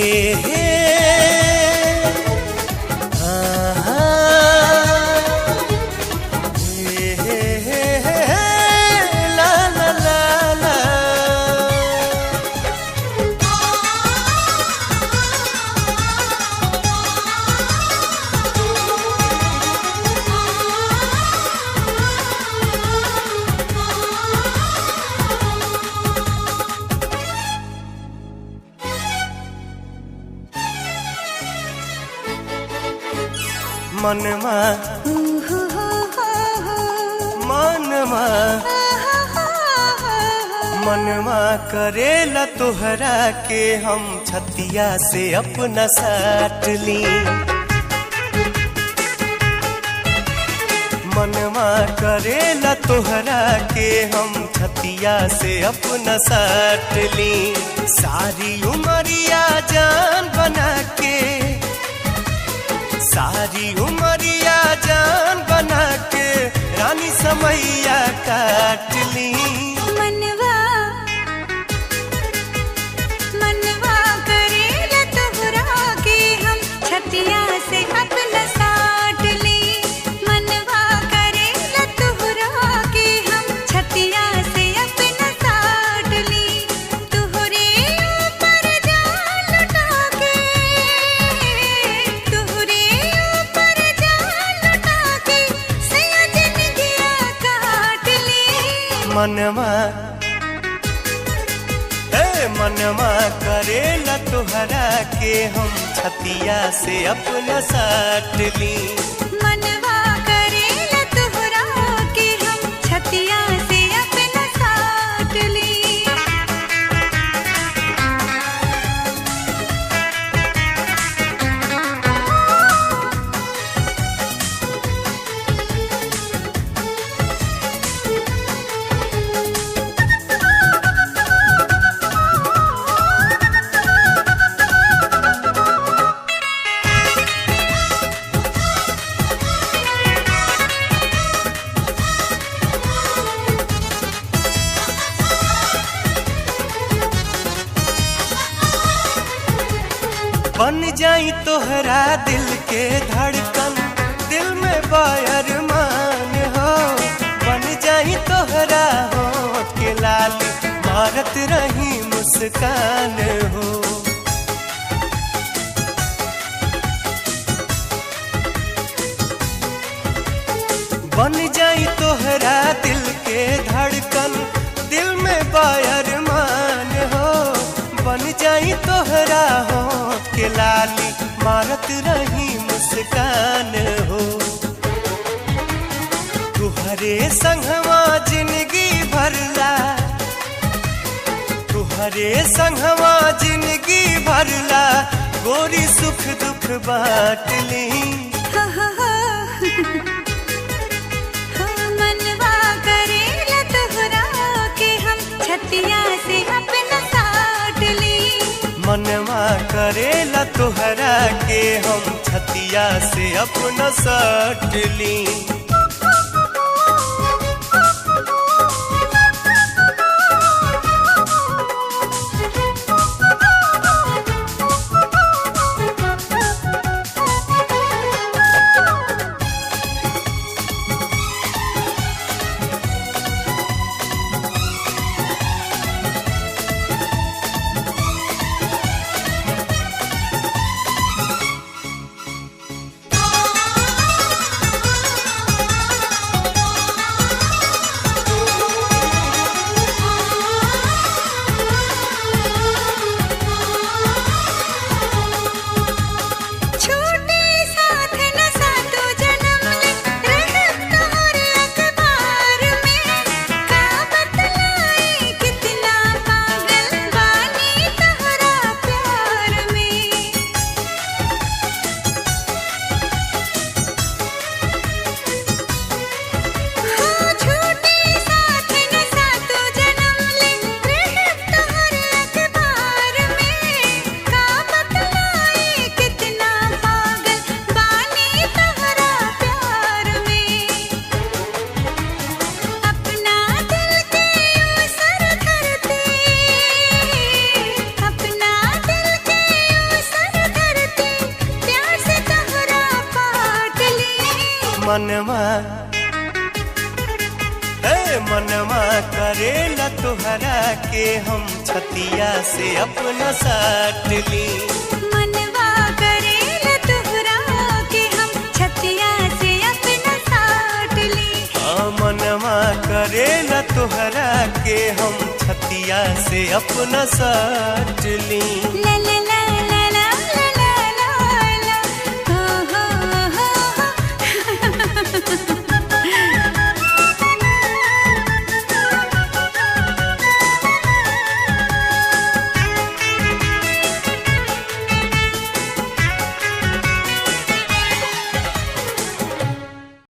हे आहा, हे ला ला ला ला। मनवा मनवा मनवा करेला तोहरा के हम छतिया से अपना साट ली। मनवा करेला तोहरा के हम छतिया से अपना साट ली। सारी उमरिया जान बना के, सारी उमरिया जान बना के रानी समैया काट ली। मनवा मनवा करेला तोहरा के हम छतिया से अपना साट ली। मनवा करेला तोहरा के हम छतिया से अपना साट ली। तोहरे ऊपर जान लुटा के, तोहरे ऊपर जान लुटा के सयाजन गया काट ली। मनवा मनवा करेला तोहरा के हम छतिया से अपना साट ली। मनवा करेला तोहरा के हम छतिया से अपना साट ली। बन जाई तोहरा दिल के धड़कन, दिल में बायर मान हो। बन जाई तोहरा होठ के लाली, मारत रही मुस्कान हो। बन जाई तोहरा दिल के धड़कन, दिल में बायर मान हो। बन जाई तोहरा होठ के लाली, मारत रही मुस्कान हो। तुहरे संगवा जिंदगी भरला, तुहरे संगवा जिंदगी भरला, गोरी सुख दुख बांट ली। मनवा करेला तोहरा के हम छतिया से अपना साट ली। मनवा करेला तोहरा के हम छतिया से अपना साट ली। मनवा मनवा करेला तोहरा के हम छतिया से अपना साट ली। मनवा करेला तोहरा के हम छतिया से अपना साट ली। मनवा करेला तोहरा के हम छतिया से अपना साट ली। ला ला ला